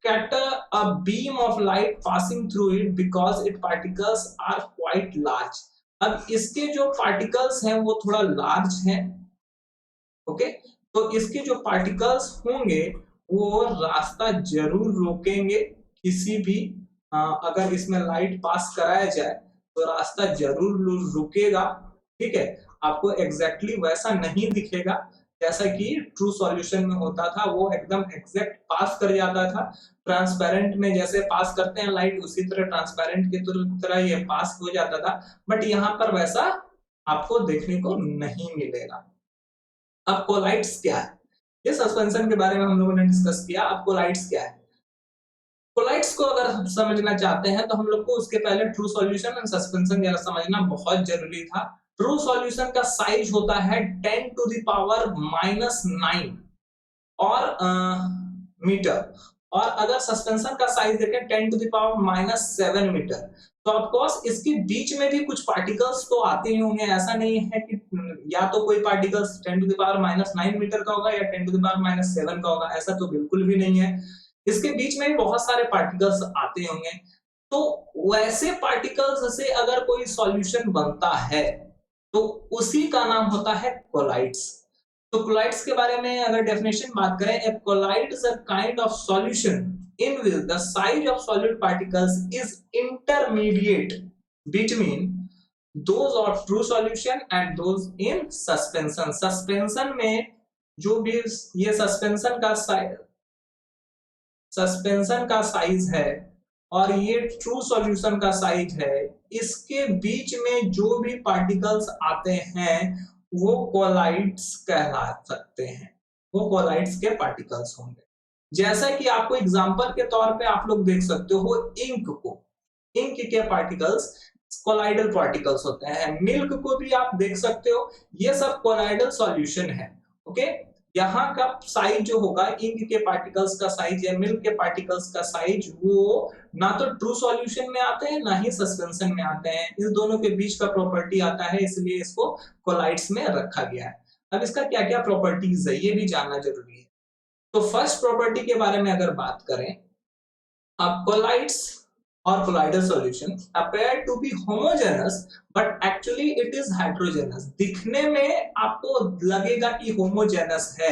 Speaker 1: scatter a beam of light passing through it because its particles are quite large। अब इसके जो पार्टिकल्स हैं वो थोड़ा लार्ज हैं। ओके, तो इसके जो पार्टिकल्स होंगे वो रास्ता जरूर रोकेंगे। किसी भी अगर इसमें लाइट पास कराया जाए तो रास्ता जरूर रुकेगा। ठीक है, आपको एग्जैक्टली वैसा नहीं दिखेगा जैसा कि ट्रू सॉल्यूशन में होता था, वो एकदम एग्जैक्ट पास कर जाता था। ट्रांसपेरेंट में जैसे पास करते हैं लाइट, उसी तरह ट्रांसपेरेंट की तरह ये पास हो जाता था, बट यहाँ पर वैसा आपको देखने को नहीं मिलेगा। अब कोलाइट्स क्या है, ये सस्पेंशन के बारे में हम लोगों ने डिस्कस किया। अब कोलाइट्स क्या है, कोलाइट्स को अगर हम समझना चाहते हैं तो हम लोग को उसके पहले ट्रू सॉल्यूशन एंड सस्पेंशन जरा समझना बहुत जरूरी था। ट्रू सॉल्यूशन का साइज होता है 10 टू द पावर -9 और मीटर, और अगर सस्पेंशन का साइज देखें 10 टू द पावर -7 मीटर। तो ऑफ कोर्स इसके बीच में भी कुछ पार्टिकल्स तो आते ही होंगे, ऐसा नहीं है कि या तो कोई particles 10 to the power -9 metre का होगा या 10 टू द पावर -7 का होगा, ऐसा तो बिल्कुल भी नहीं है। इसके बीच में भी बहुत सारे पार्टिकल्स आते होंगे। तो वैसे पार्टिकल्स से अगर कोई सॉल्यूशन बनता है तो उसी का नाम होता है कोलाइड्स। तो कोलाइड्स के बारे में अगर डेफिनेशन बात करें, a colloid is a kind of solution in which the size of solid particles is intermediate between those of true solution and those in suspension। Suspension में जो भी ये सस्पेंशन का साइज है और ये ट्रू सॉल्यूशन का साइज है, इसके बीच में जो भी पार्टिकल्स आते हैं वो कोलाइड्स कहला सकते हैं, वो कोलाइड्स के पार्टिकल्स होंगे। जैसा कि आपको एग्जांपल के तौर पे आप लोग देख सकते हो इंक को, इंक के पार्टिकल्स कोलाइडल पार्टिकल्स होते हैं। मिल्क को भी आप देख सकते हो, ये सब कोलाइडल सॉल्यूशन है। ओके, यहाँ का साइज जो होगा इंक के पार्टिकल्स का साइज या मिल्क के पार्टिकल्स का साइज, वो ना तो ट्रू सॉल्यूशन में आते हैं ना ही सस्पेंशन में आते हैं, इस दोनों के बीच का प्रॉपर्टी आता है, इसलिए इसको कोलाइड्स में रखा गया है। अब इसका क्या क्या प्रॉपर्टीज है ये भी जानना जरूरी है। तो फर्स्ट प्रॉपर्टी के बारे में अगर बात करें, अब collides or colloidal solution appear to be homogeneous but actually it is heterogeneous। दिखने में आपको लगेगा कि homogeneous है,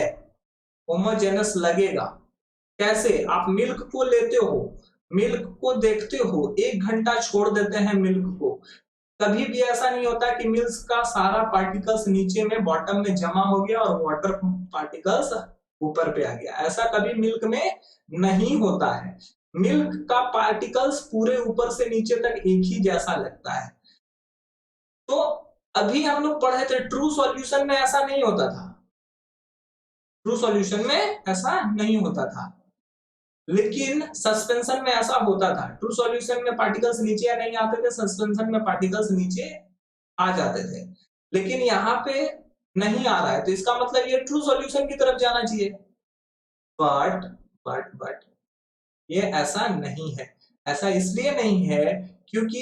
Speaker 1: homogeneous लगेगा। कैसे? आप मिल्क को लेते हो, मिल्क को देखते हो, 1 घंटा छोड़ देते हैं मिल्क को, कभी भी ऐसा नहीं होता कि मिल्क का सारा पार्टिकल्स नीचे में बॉटम में जमा हो गया और वाटर पार्टिकल्स ऊपर पे आ गया, ऐसा कभी मिल्क में नहीं होता है। मिल्क का पार्टिकल्स पूरे ऊपर से नीचे तक एक ही जैसा लगता है। तो अभी हम लोग पढ़े थे ट्रू सॉल्यूशन में ऐसा नहीं होता था, ट्रू सॉल्यूशन में ऐसा नहीं होता था, लेकिन सस्पेंशन में ऐसा होता था। ट्रू सॉल्यूशन में पार्टिकल्स नीचे नहीं आते थे, सस्पेंशन में पार्टिकल्स नीचे आ जाते थे, लेकिन यहाँ पे नहीं आ रहा है, तो इसका मतलब ये ट्रू सॉल्यूशन की तरफ जाना चाहिए। बट ये ऐसा नहीं है। ऐसा इसलिए नहीं है क्योंकि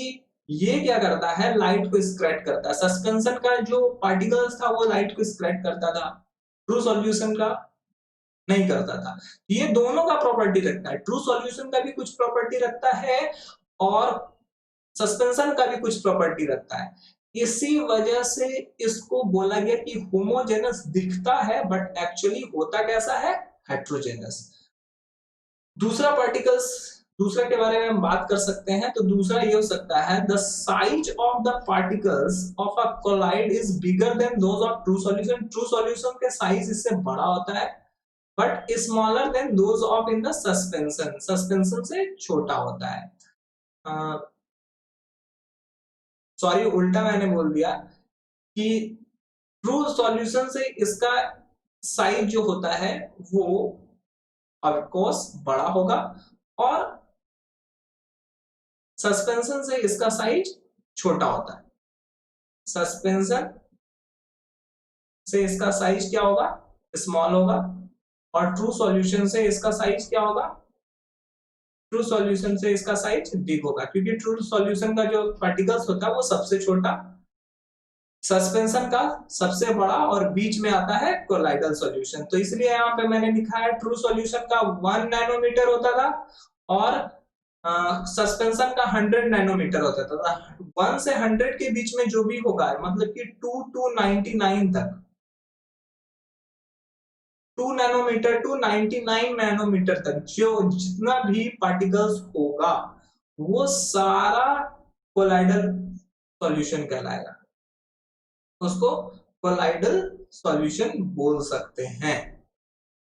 Speaker 1: ये क्या करता है, लाइट को स्क्रैच करता है। सस्पेंशन का जो पार्टिकल्स था वो लाइट को स्क्रैच करता था, ट्रू सॉल्यूशन का नहीं करता था। ये दोनों का प्रॉपर्टी रखता है, ट्रू सॉल्यूशन का भी कुछ प्रॉपर्टी रखता है और सस्पेंशन का भी कुछ प्रॉपर्टी रखता है। इसी वजह से इसको बोला गया कि होमोजेनस दिखता है बट एक्चुअली होता कैसा है, हेट्रोजेनस। दूसरा के बारे में हम बात कर सकते हैं, तो दूसरा ये हो सकता है the size of the particles of a colloid is bigger than those of true solution. True solution के साइज इससे बड़ा होता है but smaller than those of in the suspension, suspension से छोटा होता है। सॉरी उल्टा मैंने बोल दिया कि ट्रू सॉल्यूशन से इसका साइज जो होता है वो ऑफ कोर्स बड़ा होगा और सस्पेंशन से इसका साइज छोटा होता है। सस्पेंशन से इसका साइज क्या होगा, स्मॉल होगा, और ट्रू सॉल्यूशन से इसका साइज क्या होगा, ट्रू सॉल्यूशन से इसका साइज बिग होगा, क्योंकि ट्रू सॉल्यूशन का जो पार्टिकल्स होता है वो सबसे छोटा, सस्पेंशन का सबसे बड़ा, और बीच में आता है कोलाइडल सॉल्यूशन। तो इसलिए यहाँ पे मैंने लिखा है ट्रू सॉल्यूशन का 1 नैनोमीटर होता था और सस्पेंशन का 100 नैनोमीटर होता था। 1 से 100 के बीच में जो भी होगा, मतलब कि 2 to 99 तक, 2 नैनोमीटर टू 99 नैनोमीटर तक जो जितना भी पार्टिकल्स होगा वो सारा कोलाइडल सॉल्यूशन कहलाएगा, उसको कोलाइडल सॉल्यूशन बोल सकते हैं।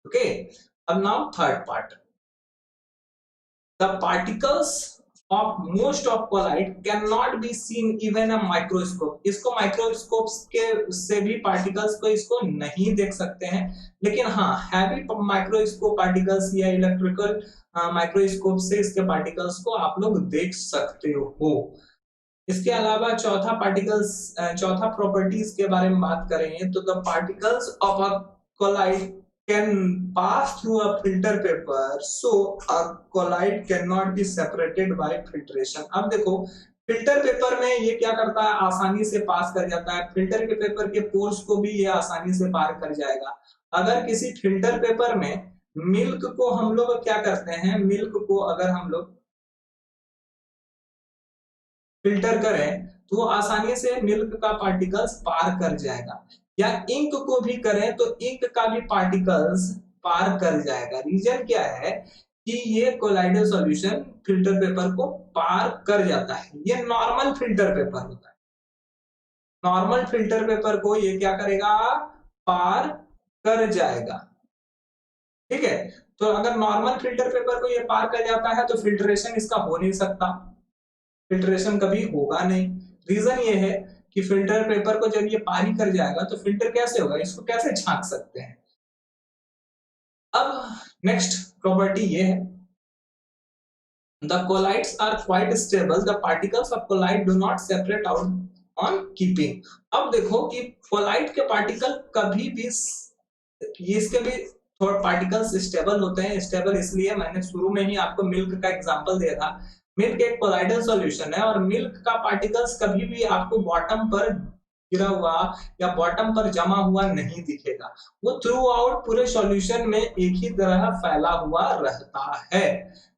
Speaker 1: ओके, अब now third part, the particles of most of collide cannot be seen even a microscope। इसको माइक्रोस्कोप के से भी पार्टिकल्स को इसको नहीं देख सकते हैं, लेकिन हाँ हैवी माइक्रोस्कोप पार्टिकल्स या इलेक्ट्रिकल माइक्रोस्कोप से इसके पार्टिकल्स को आप लोग देख सकते हो। इसके अलावा चौथा प्रॉपर्टीज के बारे में बात करेंगे तो the particles of a colloid can pass through a filter paper, so a collide cannot be separated by filtration। अब देखो फिल्टर पेपर में ये क्या करता है, आसानी से पास कर जाता है, फिल्टर के पेपर के पोर्स को भी ये आसानी से पार कर जाएगा। अगर किसी फिल्टर पेपर में मिल्क को हम लोग क्या करते हैं, मिल्क को अगर हम लोग फिल्टर करें तो वो आसानी से मिल्क का पार्टिकल्स पार कर जाएगा, या इंक को भी करें तो इंक का भी पार्टिकल्स पार कर जाएगा। रीजन क्या है कि ये कोलाइडल सॉल्यूशन फिल्टर पेपर को पार कर जाता है, ये नॉर्मल फिल्टर पेपर होता है, नॉर्मल फिल्टर पेपर को ये क्या करेगा, पार कर जाएगा। ठीक है। तो अगर नॉर्मल फिल्टर पेपर को ये पार कर जाता है तो फिल्ट्रेशन इसका हो नहीं सकता, फिल्ट्रेशन कभी होगा नहीं। रीजन ये है कि फिल्टर पेपर को जब ये पार ही कर जाएगा तो फिल्टर कैसे होगा, इसको कैसे झांक सकते हैं। अब नेक्स्ट प्रॉपर्टी ये है, the colloids are quite stable, the particles of colloid do not separate out on keeping। अब देखो कि colloid के पार्टिकल कभी भी इसके भी थोड़ा पार्टिकल्स स्टेबल होते हैं। स्टेबल इसलिए मैंने शुरू में ही आपको मिल्क का एग्जांपल दिया था। मिल्क एक कोलाइडल सॉल्यूशन है और मिल्क का पार्टिकल्स कभी भी आपको बॉटम पर गिरा हुआ या बॉटम पर जमा हुआ नहीं दिखेगा, वो थ्रू आउट पूरे सॉल्यूशन में एक ही तरह फैला हुआ रहता है।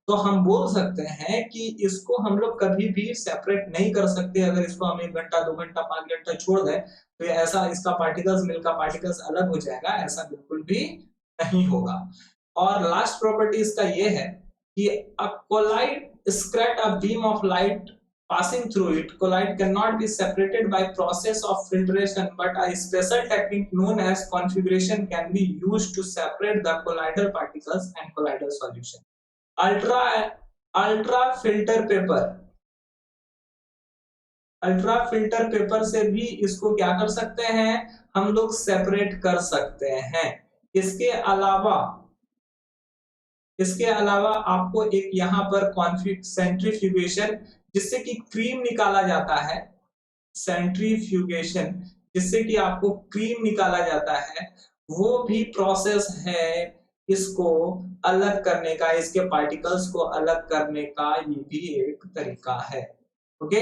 Speaker 1: तो हम बोल सकते हैं कि इसको हम लोग कभी भी सेपरेट नहीं कर सकते। अगर इसको हम 1 घंटा 2 घंटा 5 घंटा छोड़ दें तो ऐसा इसका पार्टिकल्स मिल्क का पार्टिकल्स अलग हो जाएगा, ऐसा बिल्कुल भी नहीं होगा। और लास्ट प्रॉपर्टी इसका ये है कि a colloid scratch a beam of light passing through it, colloid cannot be separated by process of filtration, but a special technique known as configuration can be used to separate the colloidal particles and colloidal solution। Ultra ultra filter paper, ultra filter paper से भी इसको क्या कर सकते हैं, हम लोग separate कर सकते हैं। इसके अलावा आपको एक यहाँ पर सेंट्रीफ्यूगेशन जिससे कि क्रीम निकाला जाता है, सेंट्रीफ्यूगेशन जिससे कि आपको क्रीम निकाला जाता है, वो भी प्रोसेस है इसको अलग करने का, इसके पार्टिकल्स को अलग करने का ये भी एक तरीका है। ओके,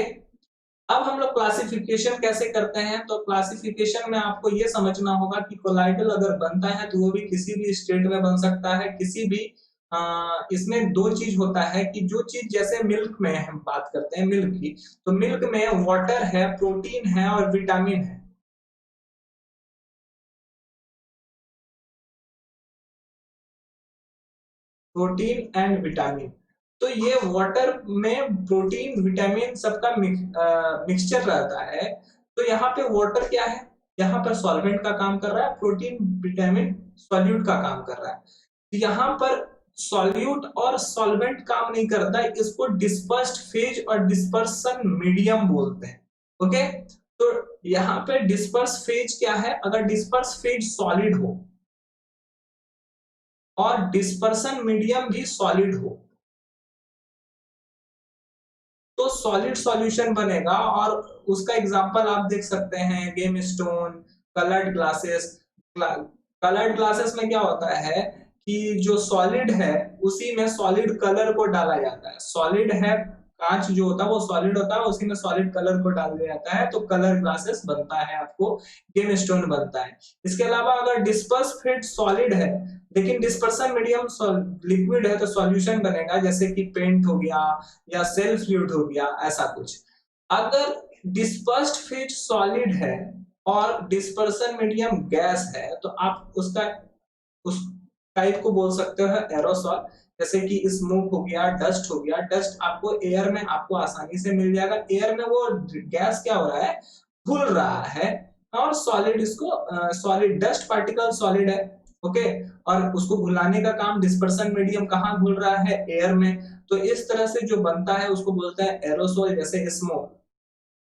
Speaker 1: अब हम लोग क्लासिफिकेशन कैसे करते हैं, तो क्लासिफिकेशन में आपको ये समझना होगा कि कोलाइडल अगर बनता है तो वो भी किसी भी स्टेट में बन सकता है, किसी भी इसमें दो चीज होता है कि जो चीज जैसे मिल्क में हम बात करते हैं मिल्क की, तो मिल्क में वाटर है, प्रोटीन है और विटामिन है। प्रोटीन एंड विटामिन, तो ये वाटर में प्रोटीन विटामिन सबका मिक्सचर रहता है। तो यहाँ पे वाटर क्या है, यहाँ पर सॉल्वेंट का काम कर रहा है, प्रोटीन विटामिन सॉल्यूट का काम कर रहा है। तो यहाँ पर सॉल्यूट और सॉल्वेंट काम नहीं करता, इसको डिस्पर्स्ड फेज और डिस्पर्सन मीडियम बोलते हैं। ओके, तो यहाँ पे डिस्पर्स फेज क्या है, अगर डिस्पर्स फेज सॉलिड हो और डिस्पर्सन मीडियम भी सॉलिड हो तो सॉलिड सॉल्यूशन बनेगा। और उसका एग्जांपल आप देख सकते हैं game stone, coloured glasses. Coloured glasses में क्या होता है कि जो सॉलिड है उसी में सॉलिड कलर को डाला जाता है। सॉलिड है, कांच जो होता है वो सॉलिड होता है, उसी में सॉलिड कलर को डाल दिया जाता है तो कलर ग्लासेस बनता है, आपको गेम स्टोन बनता है। इसके अलावा अगर डिस्पर्स फिट सॉलिड है लेकिन डिस्पर्सन मीडियम लिक्विड है तो सॉल्यूशन बनेगा, जैसे कि पेंट हो गया या सेल फ्लूइड हो गया, ऐसा कुछ। अगर डिस्पर्स्ड फेज सॉलिड है और डिस्पर्सन मीडियम गैस है तो आप उस टाइप को बोल सकते हो एरोसॉल। जैसे कि स्मोक हो गया, डस्ट हो गया। डस्ट आपको एयर में आपको आसानी से मिल जाएगा, एयर में वो गैस क्या हो रहा है, घुल रहा है। और सॉलिड इसको सॉलिड डस्ट पार्टिकल सॉलिड है, ओके, और उसको घुलाने का काम डिस्पर्सन मीडियम कहाँ घुल रहा है, एयर में। तो इस तरह से जो बनता है उसको बोलते हैं एरोसोल, जैसे स्मोक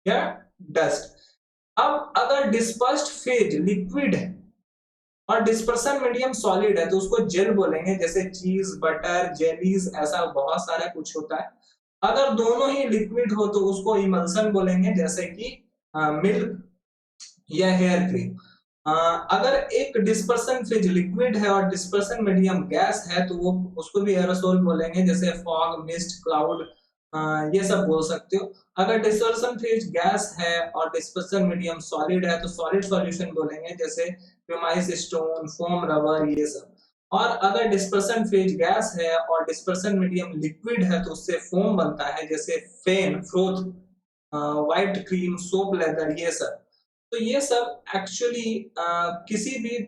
Speaker 1: या डस्ट। अब अगर डिस्पर्स्ड फेज लिक्विड है और डिस्पर्सन मीडियम सॉलिड है तो उसको जेल बोलेंगे, जैसे चीज, बटर, जेलीज, ऐसा बहुत सारा कुछ होता है। अगर दोनों ही लिक्विड हो तो उसको इमल्सन बोलेंगे, जैसे कि मिल्क या हेयर क्रीम। अगर एक डिस्पर्सन फेज लिक्विड है और डिस्पर्सन मीडियम गैस है तो वो उसको भी एरोसोल बोलेंगे, जैसे फॉग, मिस्ट, क्लाउड, ये सब बोल सकते हो। अगर डिस्पर्सन फेज गैस है और डिस्पर्सन मीडियम सॉलिड है तो सॉलिड सॉल्यूशन बोलेंगे, जैसे क्यूमाइस स्टोन, फोम रबर, ये सब। और अगर डिस्पर्सन फेज गैस है और डिस्पर्सन मीडियम लिक्विड है तो उससे फोम बनता है, जैसे फेन, froth, white cream, soap lather, ये सब। तो ये सब एक्चुअली किसी भी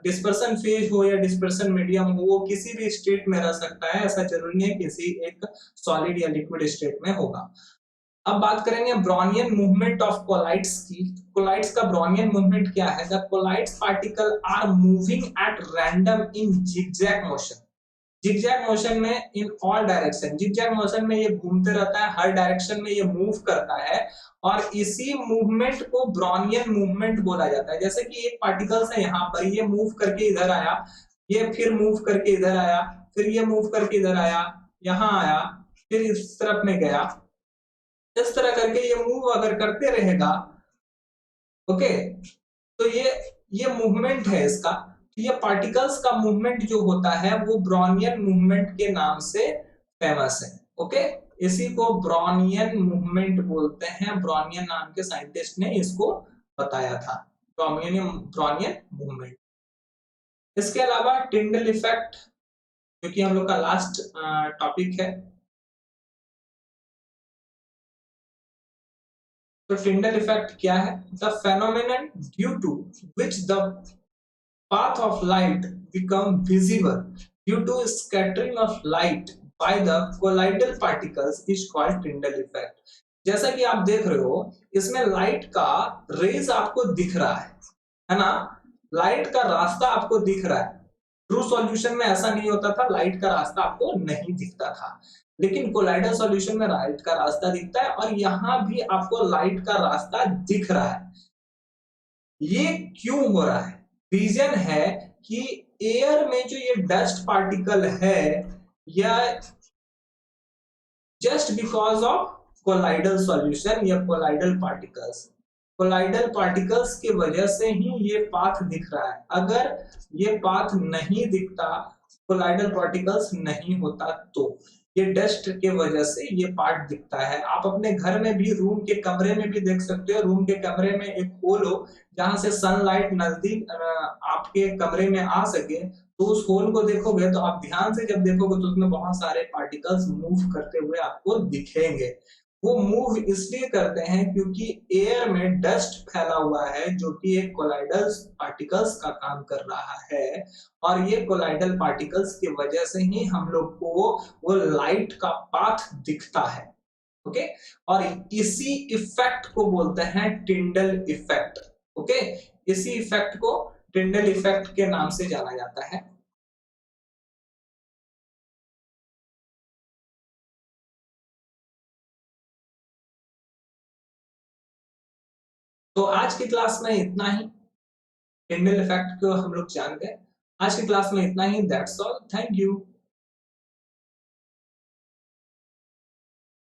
Speaker 1: डिस्पर्सन फेज हो या डिस्पर्सन मीडियम हो, वो किसी भी स्टेट में रह सकता है, ऐसा जरूरी नहीं है किसी एक सॉलिड या लिक्विड स्टेट में होगा। अब बात करेंगे ब्रोनियन मूवमेंट ऑफ कोलाइड्स की। कोलाइड्स का ब्रोनियन मूवमेंट क्या है? The colloids particle are moving at random in zigzag motion. Zigzag motion में in all direction, zigzag motion में ये घूमते रहता है, हर डायरेक्शन में ये मूव करता है और इसी मूवमेंट को ब्रोनियन मूवमेंट बोला जाता है। जैसे कि एक पार्टिकल से यहाँ पर ये मूव करके इधर आया, ये फिर मूव करके इधर आया, फिर ये मूव करके इधर आया, यहाँ आया, फिर इस तरफ में गया, इस तरह करके ये मूव अगर करते रहेगा, ओके, तो ये मूवमेंट है इसका। ये पार्टिकल्स का मूवमेंट जो होता है वो ब्रोनियन मूवमेंट के नाम से फेमस है। ओके, इसी को ब्रोनियन मूवमेंट बोलते हैं। ब्रोनियन नाम के साइंटिस्ट ने इसको बताया था, ब्रोनियन मूवमेंट। इसके अलावा टिंडल इफेक्ट, जो कि हम लोग का लास्ट टॉपिक है। तो टिंडल इफेक्ट क्या है? The phenomenon due to which the path of light become visible due to scattering of light by the colloidal particles is called Tyndall effect। जैसा कि आप देख रहे हो, इसमें लाइट का रेज आपको दिख रहा है ना? लाइट का रास्ता आपको दिख रहा है। ट्रू सॉल्यूशन में ऐसा नहीं होता था, लाइट का रास्ता आपको नहीं दिखता था, लेकिन कोलाइडल सॉल्यूशन में लाइट का रास्ता दिखता है और यहाँ भी आपको लाइट का रास्ता दिख रहा है। ये क्यों हो रहा है? रीजन है कि एयर में जो ये डस्ट पार्टिकल है, या just because of colloidal solution या कोलाइडल पार्टिकल्स की वजह से ही ये पाथ दिख रहा है। अगर ये पाथ नहीं दिखता, कोलाइडल पार्टिकल्स नहीं होता, तो ये डस्ट के वजह से ये पार्ट दिखता है। आप अपने घर में भी, रूम के कमरे में भी देख सकते हो। रूम के कमरे में एक होल हो जहां से सनलाइट नजदीक आपके कमरे में आ सके, तो उस होल को देखोगे तो आप ध्यान से जब देखोगे तो उसमें बहुत सारे पार्टिकल्स मूव करते हुए आपको दिखेंगे। वो मूव इसलिए करते हैं क्योंकि एयर में डस्ट फैला हुआ है जो कि एक कोलाइडल पार्टिकल्स का काम कर रहा है, और ये कोलाइडल पार्टिकल्स की वजह से ही हम लोग को वो लाइट का पाथ दिखता है। ओके, और इसी इफेक्ट को बोलते हैं टिंडल इफेक्ट। ओके, इसी इफेक्ट को टिंडल इफेक्ट के नाम से जाना जाता है। तो आज की क्लास में इतना ही। टिंडल इफेक्ट को हम लोग जान गए। आज की क्लास में इतना ही। That's all, thank you.